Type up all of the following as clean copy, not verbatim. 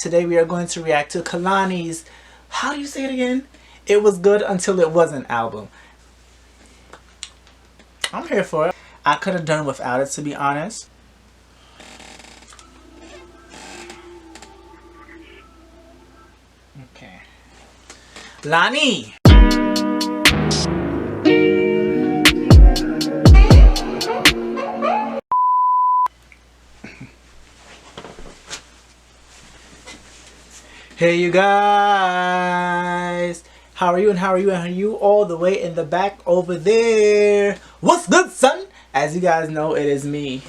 Today we are going to react to Kehlani's, how do you say it again? It Was Good Until It Wasn't album. I'm here for it. I could have done without it, to be honest. Okay. Lani! Hey you guys! How are you and how are you and how are you all the way in the back over there? What's good, son? As you guys know, it is me,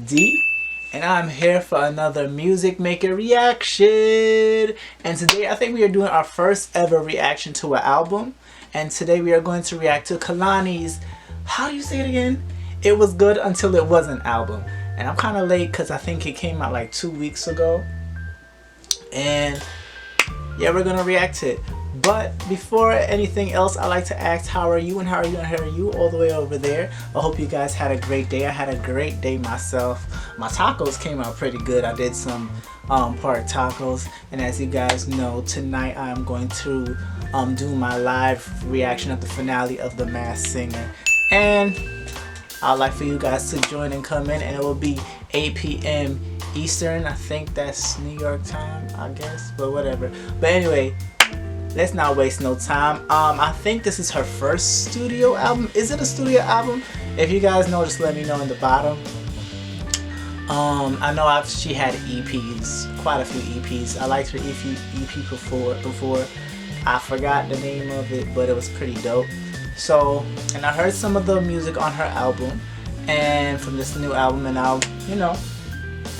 D, and I'm here for another Music Maker reaction. And today I think we are doing our first ever reaction to an album. And today we are going to react to Kehlani's, how do you say it again? It Was Good Until It Wasn't album. And I'm kind of late because I think it came out like 2 weeks ago. And yeah, we're gonna react to it. But before anything else, I like to ask, how are you and how are you and how are you all the way over there? I hope you guys had a great day. I had a great day myself. My tacos came out pretty good. I did some pork tacos, and as you guys know, tonight I'm going to do my live reaction of the finale of The Masked Singer, and I'd like for you guys to join and come in, and it will be 8 p.m. Eastern. I think that's New York time, I guess, but whatever. But anyway, let's not waste no time. I think this is her first studio album. Is it a studio album? If you guys know, just let me know in the bottom. I know she had EPs, quite a few EPs. I liked her EP before. I forgot the name of it, but it was pretty dope. So, and I heard some of the music on her album and from this new album, and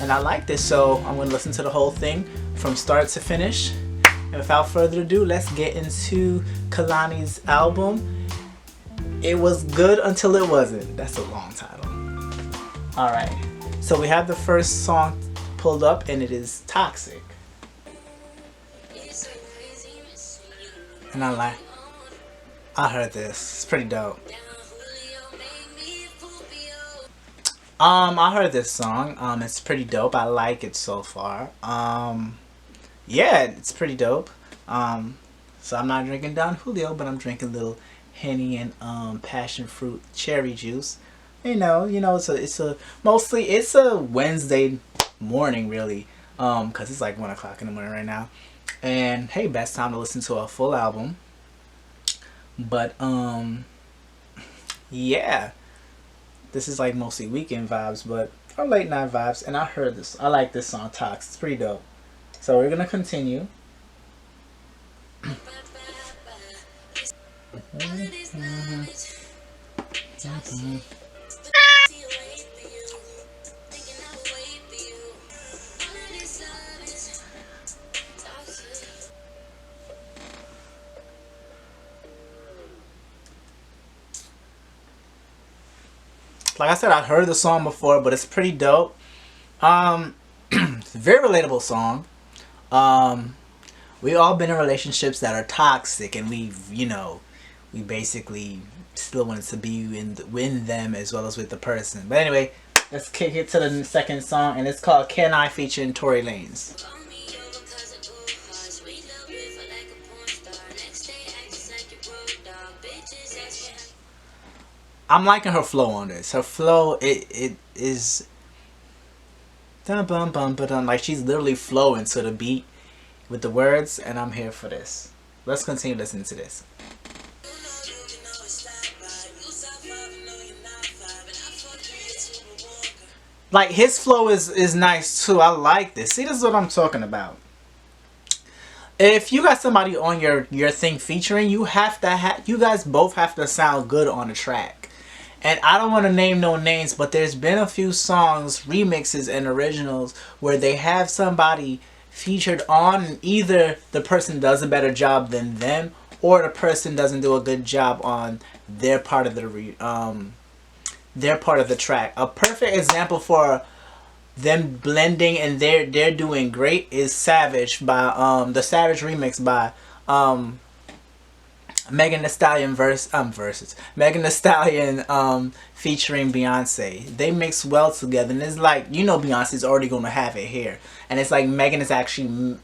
and I like this, so I'm going to listen to the whole thing from start to finish. And without further ado, let's get into Kehlani's album. It Was Good Until It Wasn't. That's a long title. Alright, so we have the first song pulled up, and it is Toxic. And I heard this. It's pretty dope. I heard this song. It's pretty dope. I like it so far. Yeah, it's pretty dope. So I'm not drinking Don Julio, but I'm drinking a little Henny and passion fruit cherry juice. It's a Wednesday morning, really, cause it's like 1 o'clock in the morning right now. And hey, best time to listen to a full album. But yeah, this is like mostly weekend vibes, but or late night vibes. And I heard this. I like this song, Tox. It's pretty dope. So we're gonna continue. Like I said, I heard the song before, but it's pretty dope. It's a very relatable song. We all been in relationships that are toxic, and we basically still wanted to be in them as well as with the person. But anyway, let's kick it to the second song, and it's called Can I, featuring Tory Lanez. I'm liking her flow on this. Her flow, it is dun bum bum but like she's literally flowing to the beat with the words, and I'm here for this. Let's continue listening to this. Like his flow is nice too. I like this. See, this is what I'm talking about. If you got somebody on your thing featuring, you guys both have to sound good on the track. And I don't want to name no names, but there's been a few songs, remixes and originals, where they have somebody featured on, and either the person does a better job than them, or the person doesn't do a good job on their part of the track. A perfect example for them blending and they're doing great is Savage by the Savage remix by Megan Thee Stallion versus Megan Thee Stallion featuring Beyonce. They mix well together, and it's like, you know, Beyonce's already gonna have it here, and it's like Megan is actually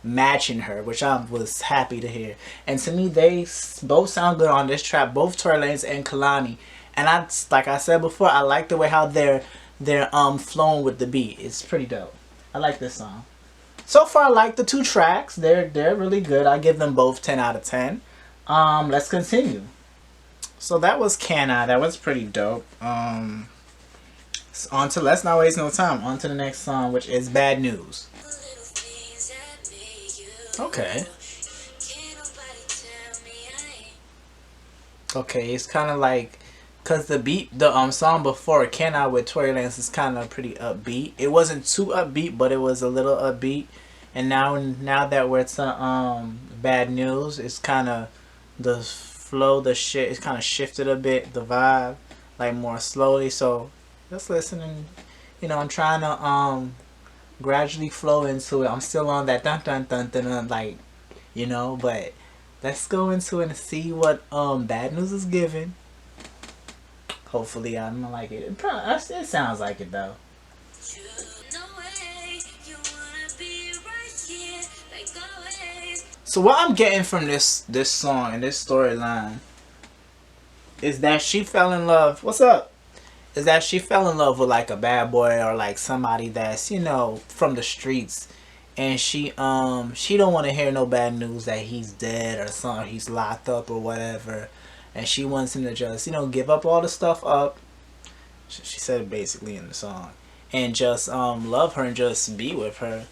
matching her, which I was happy to hear. And to me, they both sound good on this track, both Tory Lanez and Kehlani. And like I said before, I like the way how they're flowing with the beat. It's pretty dope. I like this song. So far, I like the two tracks. They're really good. I give them both 10 out of 10. Let's continue. So that was Can I. That was pretty dope. On to, let's not waste no time. On to the next song, which is Bad News. Okay. Okay, it's kind of like, cause the beat, the song before Can I with Tory Lanez is kind of pretty upbeat. It wasn't too upbeat, but it was a little upbeat. And now that we're to Bad News, it's kind of the flow, the shit, it's kind of shifted a bit, the vibe, like more slowly. So let's listen, and you know, I'm trying to gradually flow into it. I'm still on that dun dun dun dun, dun like, you know, but let's go into it and see what Bad News is giving. Hopefully I'm gonna like it. It sounds like it though. So what I'm getting from this song and this storyline is that she fell in love. What's up? Is that she fell in love with like a bad boy, or like somebody that's, you know, from the streets, and she don't want to hear no bad news that he's dead or something, he's locked up or whatever, and she wants him to just, you know, give up all the stuff up. She said it basically in the song, and just love her and just be with her.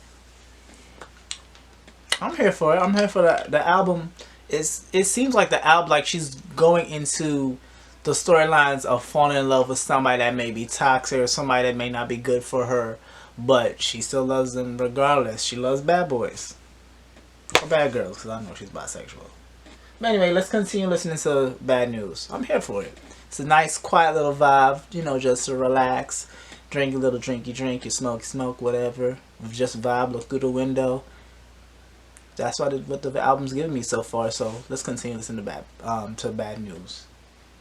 I'm here for it. I'm here for the album. It seems like the album, like she's going into the storylines of falling in love with somebody that may be toxic or somebody that may not be good for her, but she still loves them regardless. She loves bad boys. Or bad girls, because I know she's bisexual. But anyway, let's continue listening to Bad News. I'm here for it. It's a nice, quiet little vibe, you know, just to relax. Drink a little drinky drink, you smoke, whatever. Just vibe, look through the window. That's what the album's giving me so far. So let's continue listening to Bad News.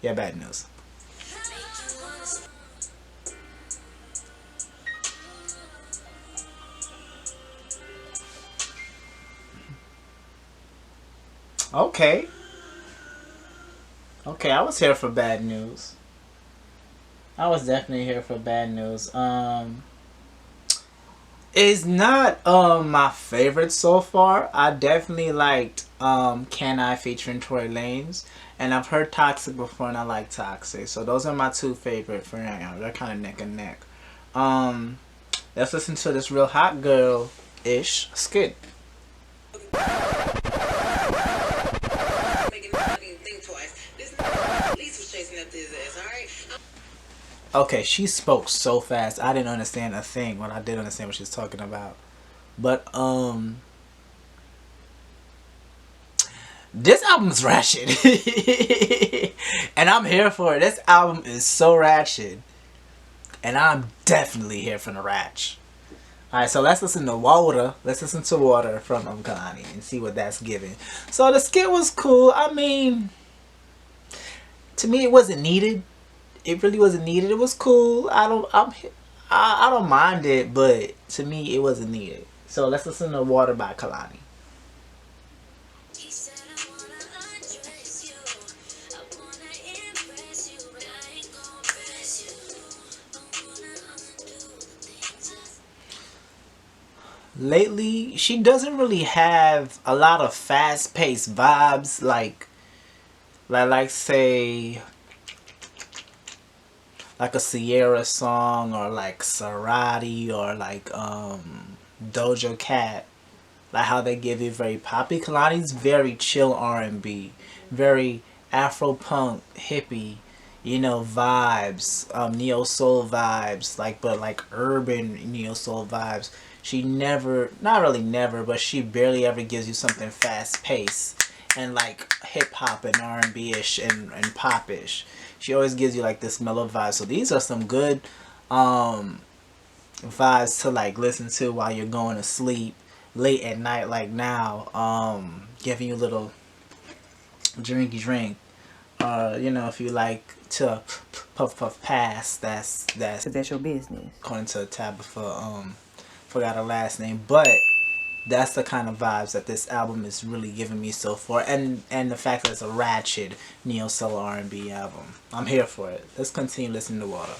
Yeah, Bad News. Okay. Okay, I was here for Bad News. I was definitely here for Bad News. It's not my favorite so far. I definitely liked Can I featuring Tory Lanez, and I've heard Toxic before, and I like Toxic. So those are my two favorite for now. They're kind of neck and neck. Let's listen to this real hot girl ish skit. Okay, she spoke so fast. I didn't understand a thing. Well, I did understand what she's talking about. But this album's ratchet. And I'm here for it. This album is so ratchet. And I'm definitely here for the ratchet. Alright, so let's listen to Water. Let's listen to Water from Kehlani and see what that's giving. So the skit was cool. I mean, to me it wasn't needed. It really wasn't needed. It was cool. I don't mind it, but to me it wasn't needed. So let's listen to Water by Kehlani. Lately, she doesn't really have a lot of fast-paced vibes like say like a Sierra song, or like Sarati, or like Doja Cat, like how they give you very poppy. Kehlani's very chill R&B, very Afro punk hippie, you know, vibes, neo soul vibes, like, but like urban neo soul vibes. She never, not really never, but she barely ever gives you something fast paced and like hip hop and R&B ish and pop ish. She always gives you like this mellow vibe. So these are some good vibes to like listen to while you're going to sleep late at night, like now, giving you a little drinky drink. You know, if you like to puff puff pass, that's So that's your business. according to Tabitha. Forgot her last name, but that's the kind of vibes that this album is really giving me so far, and the fact that it's a ratchet neo soul R&B album. I'm here for it. Let's continue listening to Water.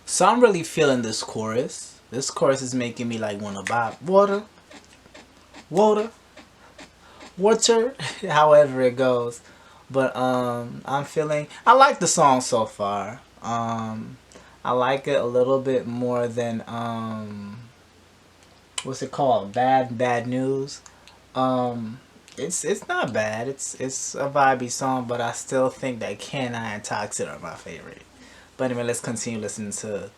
So I'm really feeling this chorus. This chorus is making me like wanna buy water, water, water, however it goes. But I'm feeling. I like the song so far. I like it a little bit more than what's it called? Bad News. Um, it's not bad. It's a vibey song, but I still think that Kehlani and Toxic are my favorite. But anyway, let's continue listening to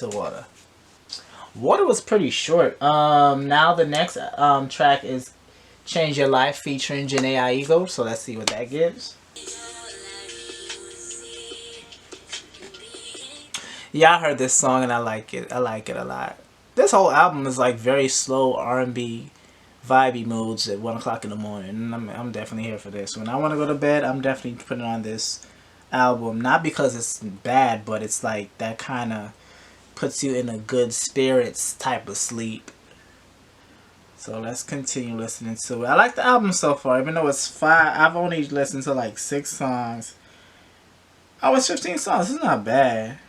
Water. Water was pretty short. Now the next track is Change Your Life featuring Janae Aigo. So let's see what that gives. Yeah, I heard this song and I like it. I like it a lot. This whole album is like very slow R&B, vibey moods at 1 o'clock in the morning. And I'm definitely here for this. When I want to go to bed, I'm definitely putting on this album. Not because it's bad, but it's like that kind of puts you in a good spirits type of sleep. So let's continue listening to it. I like the album so far, even though it's 5. I've only listened to like 6 songs. Oh, it's 15 songs. It's not bad.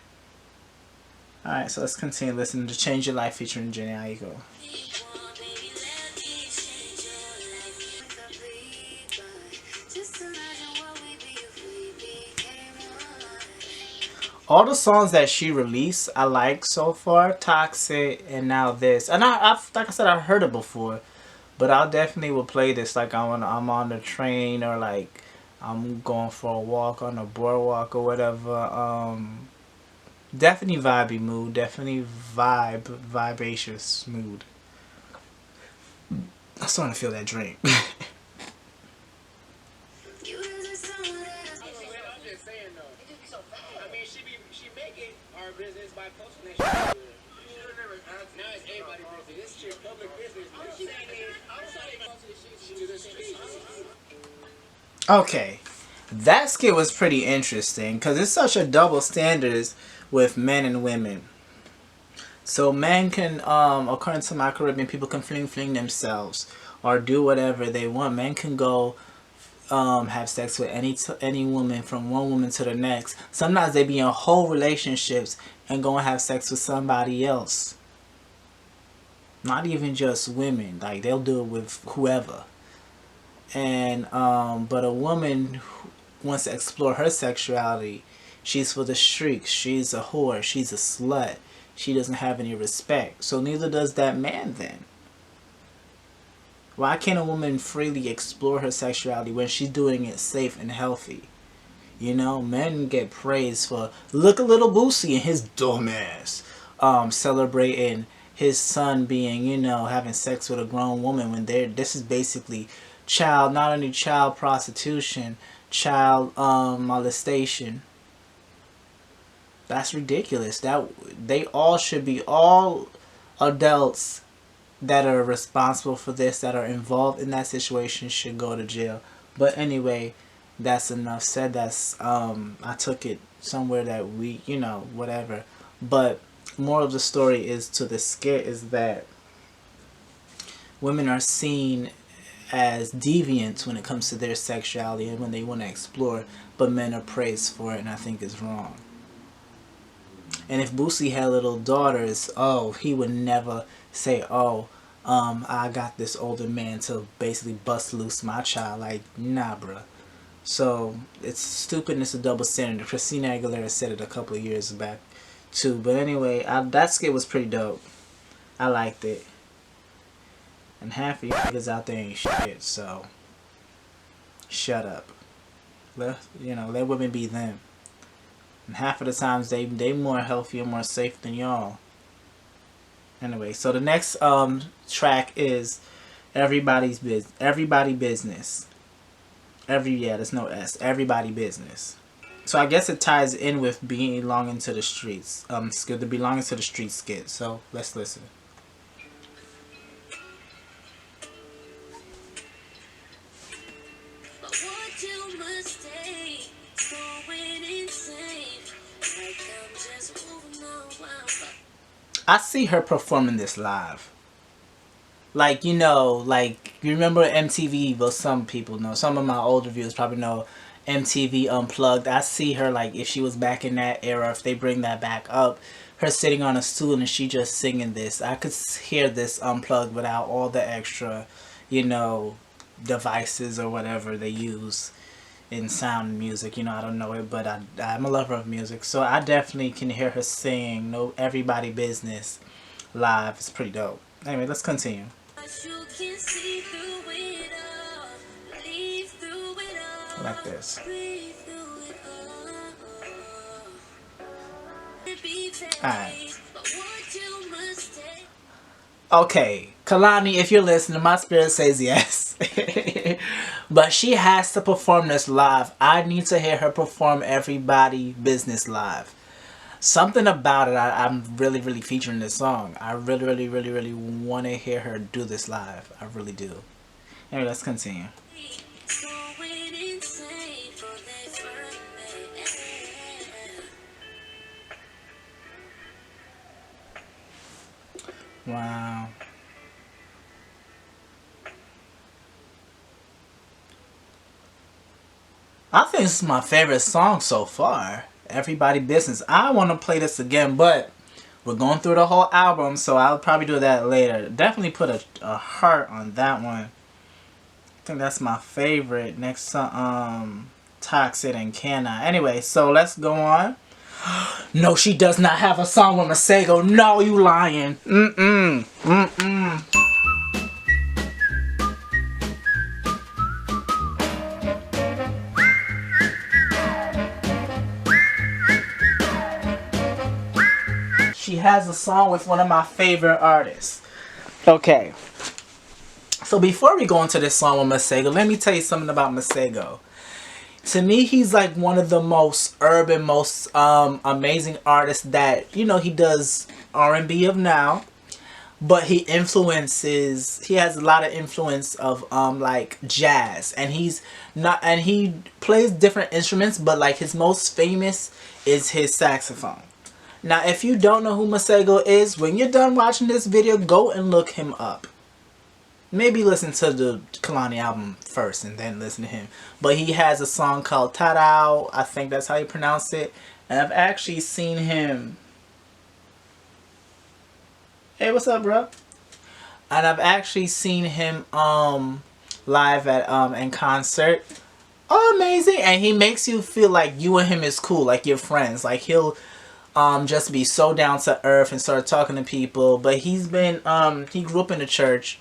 Alright, so let's continue listening to Change Your Life featuring Jenny Aiko. All the songs that she released, I like so far. Toxic and now this. And I've like I said, I've heard it before. But I'll definitely will play this like I'm on the train or like I'm going for a walk on a boardwalk or whatever. Definitely vibey mood. Definitely vivacious mood. I'm starting to feel that drink. Okay, that skit was pretty interesting because it's such a double standards with men and women. So men can, according to my Caribbean people, can fling themselves or do whatever they want. Men can go have sex with any woman from one woman to the next. Sometimes they be in whole relationships and go and have sex with somebody else. Not even just women. Like they'll do it with whoever. And but a woman who wants to explore her sexuality, she's for the streets. She's a whore. She's a slut. She doesn't have any respect. So neither does that man then. Why can't a woman freely explore her sexuality when she's doing it safe and healthy? You know, men get praised for look a little Boosie and his dumbass celebrating his son being, you know, having sex with a grown woman when this is basically child, not only child prostitution, child molestation. That's ridiculous. That they all should be all adults that are responsible for this, that are involved in that situation, should go to jail. But anyway, that's enough said. That's I took it somewhere that we, you know, whatever. But moral of the story is to the skit is that women are seen as deviants when it comes to their sexuality and when they want to explore, but men are praised for it, and I think it's wrong. And if Boosie had little daughters, oh, he would never say, oh, I got this older man to basically bust loose my child. Like, nah, bruh. So, it's stupid and it's a double standard. Christina Aguilera said it a couple of years back, too. But anyway, that skit was pretty dope. I liked it. And half of you niggas out there ain't shit, so shut up. Let women be them. And half of the times they more healthy and more safe than y'all. Anyway, so the next track is Everybody Business. There's no S. Everybody Business. So I guess it ties in with belonging to the streets. The belonging to the street skit. So let's listen. I see her performing this live. Like, you know, like, you remember MTV? Well, some people know. Some of my older viewers probably know MTV Unplugged. I see her, like, if she was back in that era, if they bring that back up, her sitting on a stool and she just singing this. I could hear this unplugged without all the extra, you know, devices or whatever they use in sound music. You know, I don't know it, but I'm a lover of music. So I definitely can hear her sing No Everybody Business live. It's pretty dope. Anyway, let's continue. Like this. Alright. Okay, Kehlani, if you're listening, my spirit says yes. But she has to perform this live. I need to hear her perform Everybody Business live. Something about it, I'm really, really featuring this song. I really, really, really, really want to hear her do this live. I really do. Anyway, let's continue. Wow. I think this is my favorite song so far. Everybody Business. I want to play this again, but we're going through the whole album, so I'll probably do that later. Definitely put a heart on that one. I think that's my favorite. Next to Toxic and Can I. Anyway, so let's go on. No, she does not have a song with Masego. No, you lying. She has a song with one of my favorite artists. Okay. So before we go into this song with Masego, let me tell you something about Masego. To me, he's like one of the most urban, most amazing artists that, you know, he does R&B of now. But he has a lot of influence of like jazz, and he plays different instruments, but like his most famous is his saxophone. Now, if you don't know who Masego is, when you're done watching this video, go and look him up. Maybe listen to the Kehlani album first and then listen to him. But he has a song called Tadao. I think that's how you pronounce it. And I've actually seen him. Hey, what's up, bro? And I've actually seen him live at in concert. Oh, amazing. And he makes you feel like you and him is cool, like you're friends. Like he'll just be so down to earth and start talking to people. But he grew up in the church.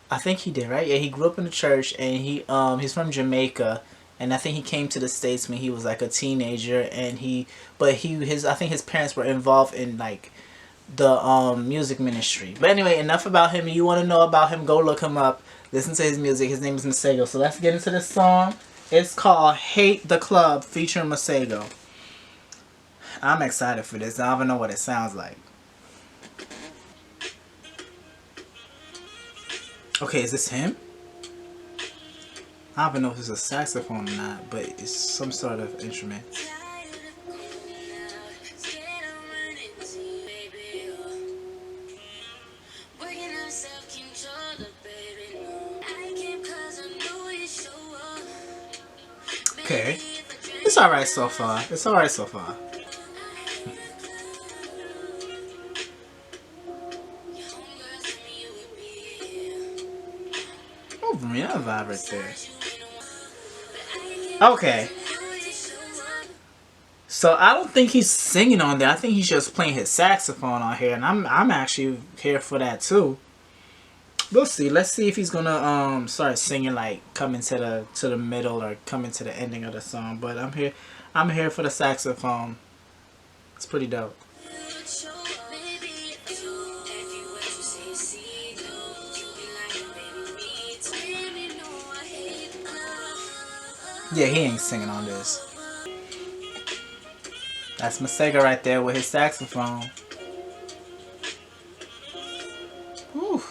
I think he did, right? Yeah, he grew up in the church, and he's from Jamaica, and I think he came to the States when he was like a teenager, and I think his parents were involved in like the music ministry. But anyway, enough about him. You want to know about him, go look him up, listen to his music. His name is Masego. So let's get into this song. It's called Hate the Club featuring Masego. I'm excited for this. I don't even know what it sounds like. Okay, is this him? I don't even know if it's a saxophone or not, but it's some sort of instrument. Okay. It's alright so far. It's alright so far. Oh, yeah, vibe right there. Okay. So I don't think he's singing on there. I think he's just playing his saxophone on here, and I'm actually here for that too. We'll see. Let's see if he's gonna start singing, like coming to the middle or coming to the ending of the song. But I'm here for the saxophone. It's pretty dope. Yeah, he ain't singing on this. That's Masega right there with his saxophone. Whew.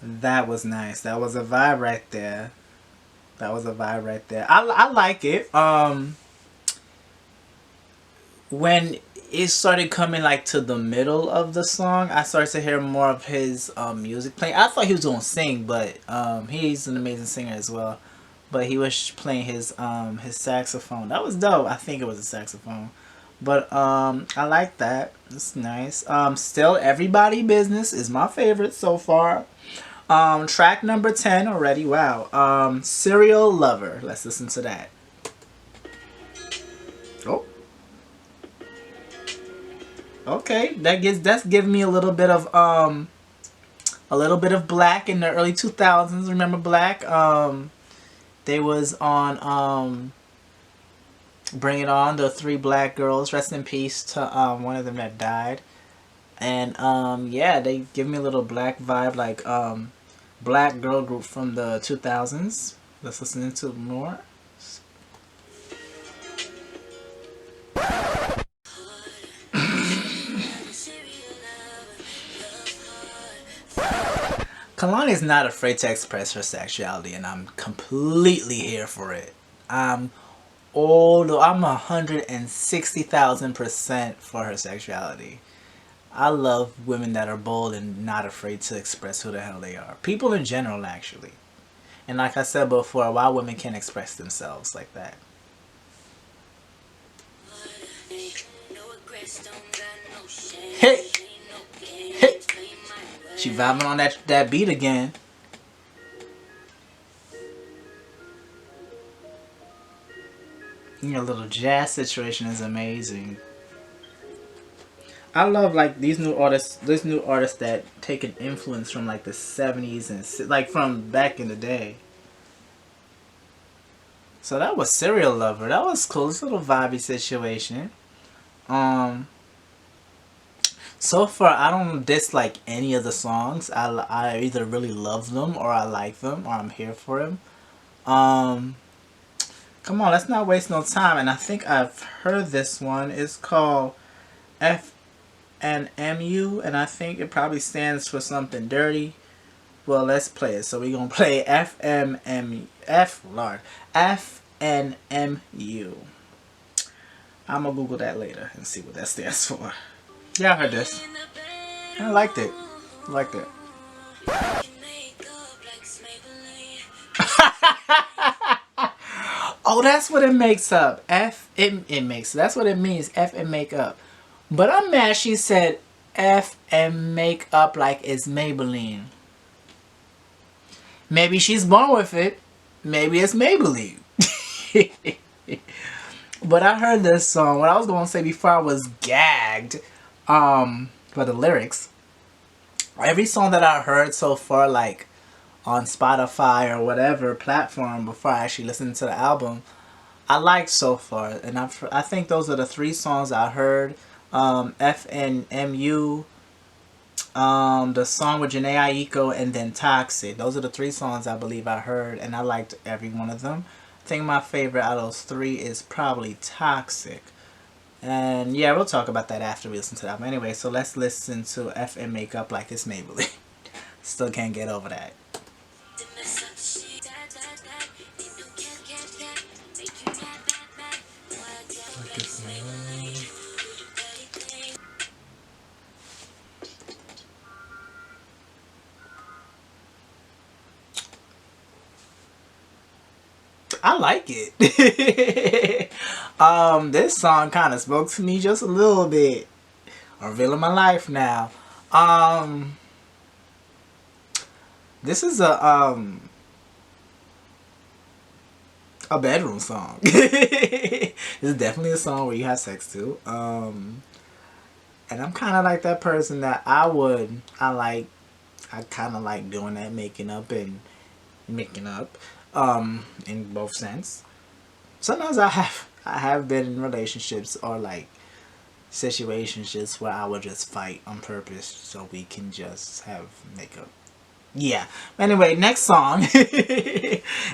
That was nice. That was a vibe right there. That was a vibe right there. I like it. When it started coming like to the middle of the song, I started to hear more of his music playing. I thought he was gonna sing, but he's an amazing singer as well. But he was playing his saxophone. That was dope. I think it was a saxophone. But I like that. It's nice. Still Everybody Business is my favorite so far. Track number 10 already. Wow. Serial Lover. Let's listen to that. Oh. Okay. That's giving me a little bit of Black in the early 2000s. Remember Black? They was on Bring It On, the three black girls. Rest in peace to one of them that died. And yeah, they give me a little Black vibe, like black girl group from the 2000s. Let's listen to more. Kehlani is not afraid to express her sexuality, and I'm completely here for it. I'm 160,000% for her sexuality. I love women that are bold and not afraid to express who the hell they are. People in general, actually. And like I said before, why women can't express themselves like that. Hey! Hey! She vibing on that beat again. Your little jazz situation is amazing. I love like these new artists that take an influence from like the 70s and like from back in the day. So that was Serial Lover. That was cool. This little vibey situation. So far, I don't dislike any of the songs. I either really love them or I like them or I'm here for them. Come on, let's not waste no time. And I think I've heard this one. It's called FNMU, and I think it probably stands for something dirty. Well, let's play it. So we're gonna play FNMU. I'm gonna Google that later and see what that stands for. Yeah, I heard this. I liked it. I liked it. Oh, that's what it makes up. It makes. That's what it means. F and make up. But I'm mad she said F and make up like it's Maybelline. Maybe she's born with it. Maybe it's Maybelline. But I heard this song. What I was going to say before I was gagged for the lyrics. Every song that I heard so far, like on Spotify or whatever platform before I actually listened to the album, I liked so far. And I think those are the three songs I heard. FNMU, the song with Janae Aiko, and then Toxic. Those are the three songs I believe I heard, and I liked every one of them. I think my favorite out of those three is probably Toxic. And yeah, we'll talk about that after we listen to the album. Anyway, so let's listen to F and Make Up Like It's Maybelline. Still can't get over that. I like it. This song kind of spoke to me just a little bit. I'm revealing my life now. This is a bedroom song. This is definitely a song where you have sex too. And I'm kind of like that person that I kind of like doing that, making up in both sense. Sometimes I have been in relationships or like situationships where I would just fight on purpose so we can just have makeup. Yeah. Anyway, next song.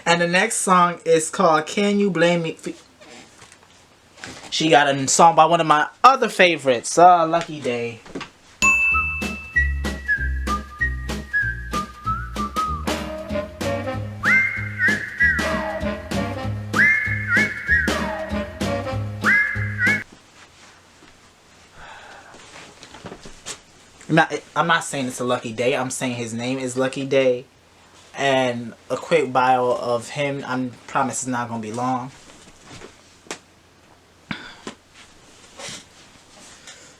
And the next song is called Can You Blame Me? She got a song by one of my other favorites, Lucky Day. I'm not saying it's a lucky day. I'm saying his name is Lucky Day. And a quick bio of him. I promise it's not going to be long.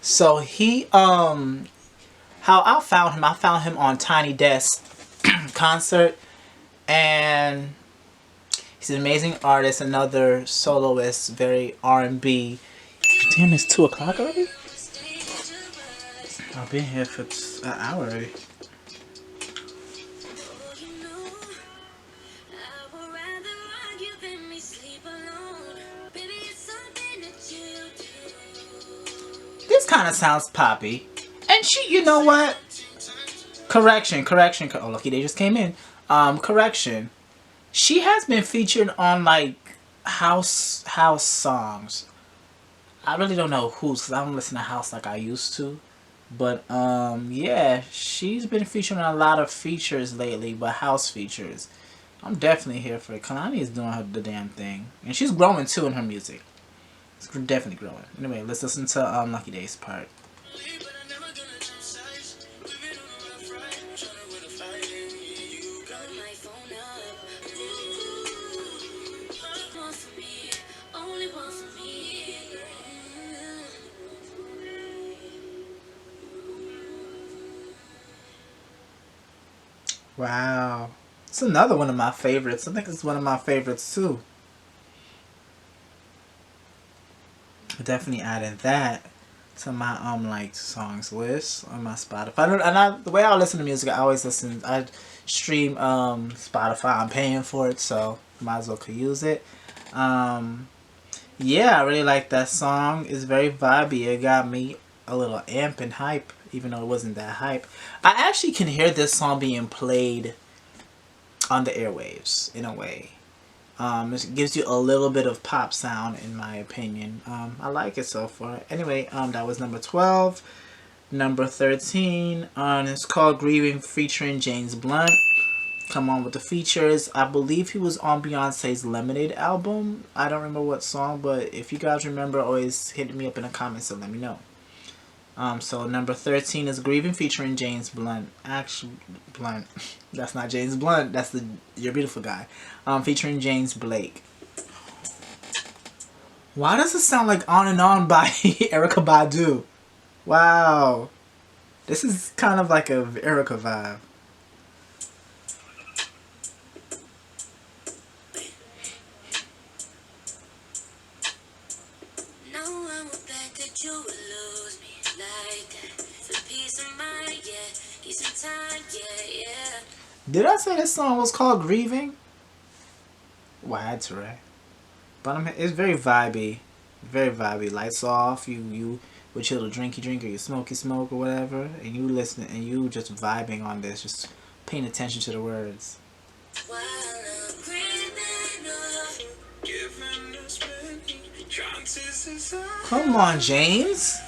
So how I found him on Tiny Desk concert. And he's an amazing artist, another soloist, very R&B. Damn, it's 2 o'clock already? I've been here for an hour already. This kind of sounds poppy. And you know what? Correction. Oh, lucky they just came in. Correction. She has been featured on like house songs. I really don't know whose, because I don't listen to house like I used to. But yeah, she's been featured on a lot of features lately, but house features. I'm definitely here for it. Kehlani is doing the damn thing, and she's growing too in her music. It's definitely growing. Anyway, let's listen to Lucky Day's part. Wow. It's another one of my favorites. I think it's one of my favorites too. Definitely added that to my like songs list on my Spotify. The way I listen to music, I stream Spotify. I'm paying for it, so might as well could use it. Yeah, I really like that song. It's very vibey. It got me a little amp and hype, even though it wasn't that hype. I actually can hear this song being played on the airwaves in a way. It gives you a little bit of pop sound, in my opinion. I like it so far. Anyway, that was number 12. Number 13, it's called Grieving, featuring James Blunt. Come on with the features. I believe he was on Beyonce's Lemonade album. I don't remember what song, but if you guys remember, always hit me up in the comments and let me know. So number 13 is Grieving, featuring James Blunt. Actually, Blunt. That's not James Blunt. That's the You're Beautiful guy. Featuring James Blake. Why does it sound like On and On by Erykah Badu? Wow. This is kind of like a Erykah vibe. Did I say this song was called Grieving? Wow, that's right. But it's very vibey. Very vibey. Lights off, you with your little drinky drink or your smoky smoke or whatever, and you listen and you just vibing on this, just paying attention to the words. Come on, James.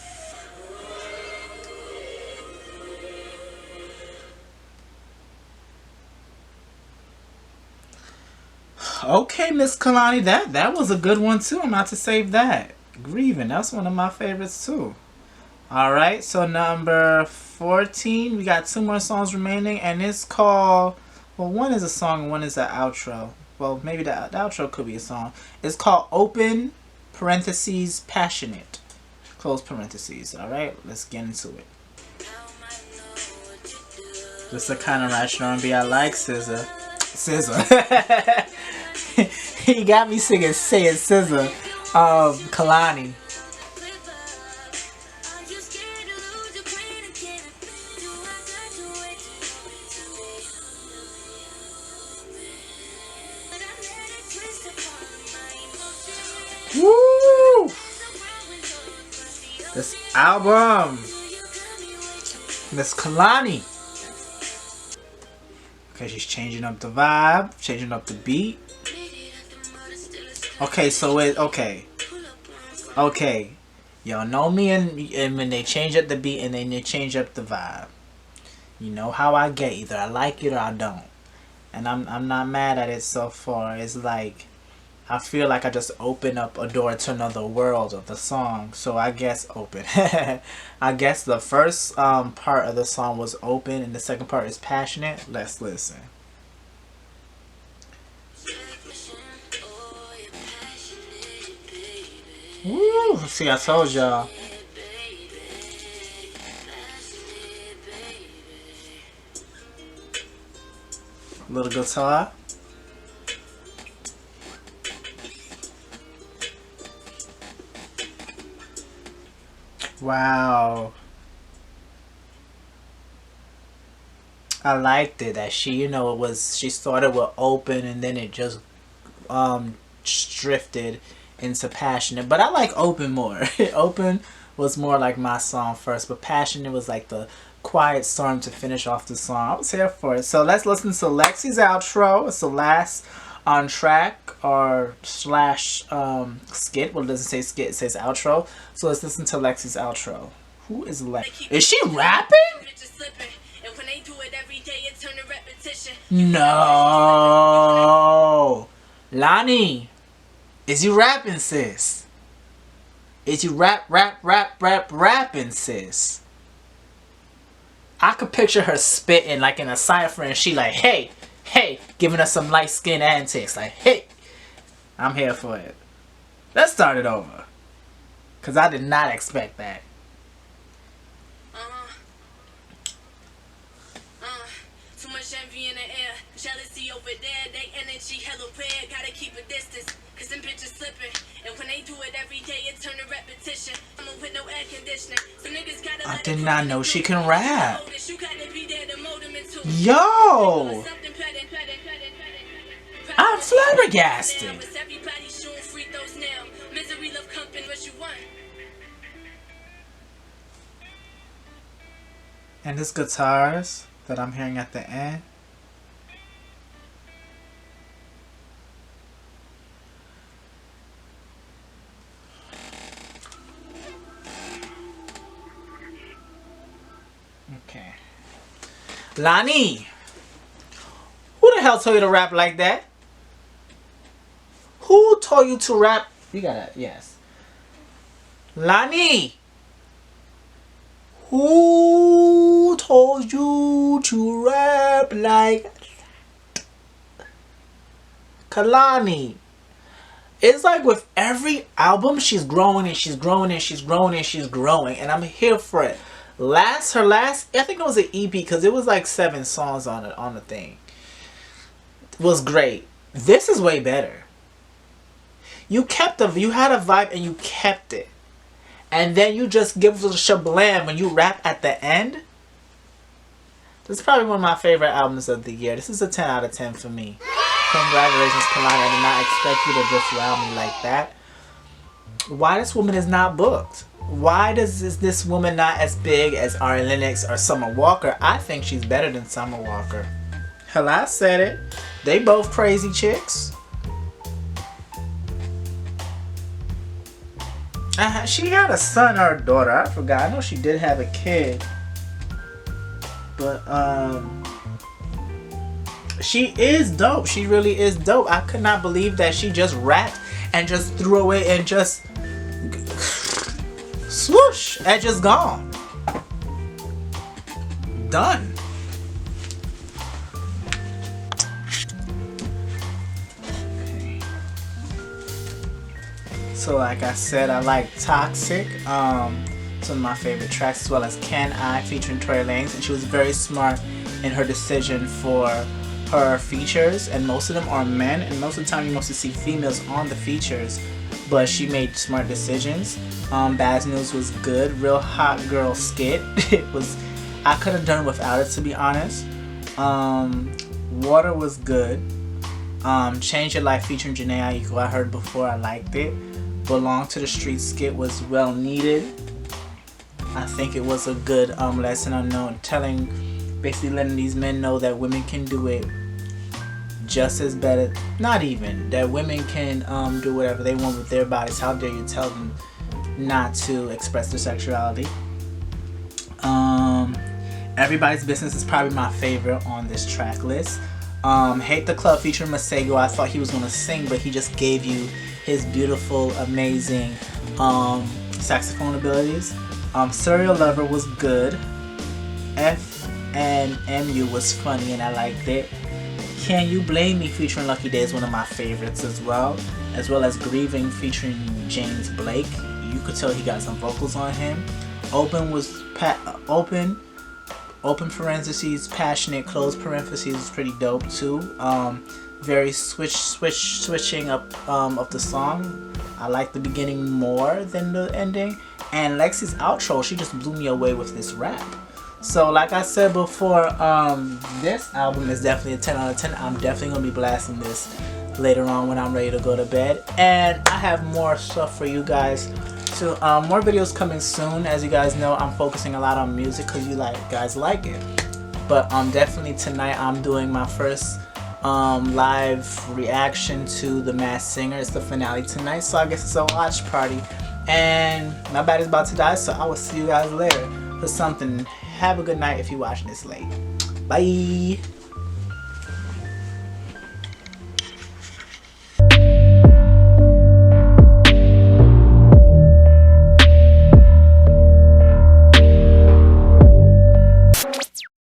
Okay, Miss Kehlani, that was a good one too. I'm about to save that. Grieving, that's one of my favorites too. Alright, so number 14, we got 2 more songs remaining, and it's called, well, one is a song and one is an outro. Well, maybe the outro could be a song. It's called Open parentheses Passionate close parentheses. Alright, let's get into it. This is the kind of ratchet R&B I like, SZA. He got me singing Say It SZA. Kehlani. Woo! This album, Miss Kehlani. Okay, she's changing up the vibe, changing up the beat. Okay, so okay. Y'all know me, and when they change up the beat and then they change up the vibe, you know how I get. Either I like it or I don't, and I'm not mad at it so far. It's like I feel like I just open up a door to another world of the song. So I guess open. I guess the first part of the song was open, and the second part is passionate. Let's listen. Woo! See, I told y'all. Little guitar. Wow. I liked it that she, she started with open and then it just drifted into passionate. But I like open more. Open was more like my song first, but passionate was like the quiet storm to finish off the song. I was here for it. So let's listen to Lexi's outro. It's the last on track or slash skit. Well, it doesn't say skit, it says outro. So let's listen to Lexi's outro. Who is Lexi? Is she rapping? No. Lani, is you rapping, sis? Is you rapping, sis? I could picture her spitting like in a cipher and she like, hey, giving us some light skin antics. Like, hey, I'm here for it. Let's start it over. Because I did not expect that. Too much envy in the air, jealousy over there, they energy hella rare, gotta keep a distance, cause them bitches slipping, and when they do it every day, it turn to repetition, I'm with no air conditioning, some niggas gotta I did not know she can rap. Yo! I'm flabbergasted. And this guitars that I'm hearing at the end. Okay. Lani! Who the hell told you to rap like that? Who told you to rap? You gotta, yes. Lani! Who told you to rap like that? Kehlani. It's like with every album, she's growing and she's growing and she's growing and she's growing. And I'm here for it. Her last, I think it was an EP because it was like 7 songs on it, on the thing. It was great. This is way better. You had a vibe and you kept it. And then you just give the shablam when you rap at the end. This is probably one of my favorite albums of the year. This is a 10 out of 10 for me. Congratulations, Kehlani. I did not expect you to just rap me like that. Why this woman is not booked? Why is this woman not as big as Ari Lennox or Summer Walker? I think she's better than Summer Walker. Hell, I said it. They both crazy chicks. She had a son or a daughter. I forgot. I know she did have a kid. But, she is dope. She really is dope. I could not believe that she just rapped and just threw away and just swoosh and just gone. Done. So like I said, I like Toxic, some of my favorite tracks, as well as Can I featuring Tory Lanez, and she was very smart in her decision for her features, and most of them are men, and most of the time you mostly see females on the features, but she made smart decisions. Bad News was good. Real Hot Girl skit. I could have done without it, to be honest. Water was good. Change Your Life featuring Janae Aiko, I heard before, I liked it. Belong to the Street skit was well needed. I think it was a good lesson on telling basically letting these men know that women can do it just as better. Not even that women can do whatever they want with their bodies. How dare you tell them not to express their sexuality? Everybody's Business is probably my favorite on this track list. Hate the Club featuring Masego. I thought he was gonna sing, but he just gave you his beautiful, amazing saxophone abilities. Serial Lover was good. FNMU was funny and I liked it. Can You Blame Me featuring Lucky Day is one of my favorites as well as Grieving featuring James Blake. You could tell he got some vocals on him. Open parentheses, passionate, close parentheses is pretty dope too. Very switching up of the song. I like the beginning more than the ending. And Lexi's outro, she just blew me away with this rap. So like I said before, this album is definitely a 10 out of 10. I'm definitely gonna be blasting this later on when I'm ready to go to bed. And I have more stuff for you guys. So more videos coming soon. As you guys know, I'm focusing a lot on music because you guys like it. But definitely tonight I'm doing my first live reaction to The Masked Singer. It's the finale tonight, so I guess it's a watch party. And my battery's about to die, so I will see you guys later for something. Have a good night if you're watching this late. Bye.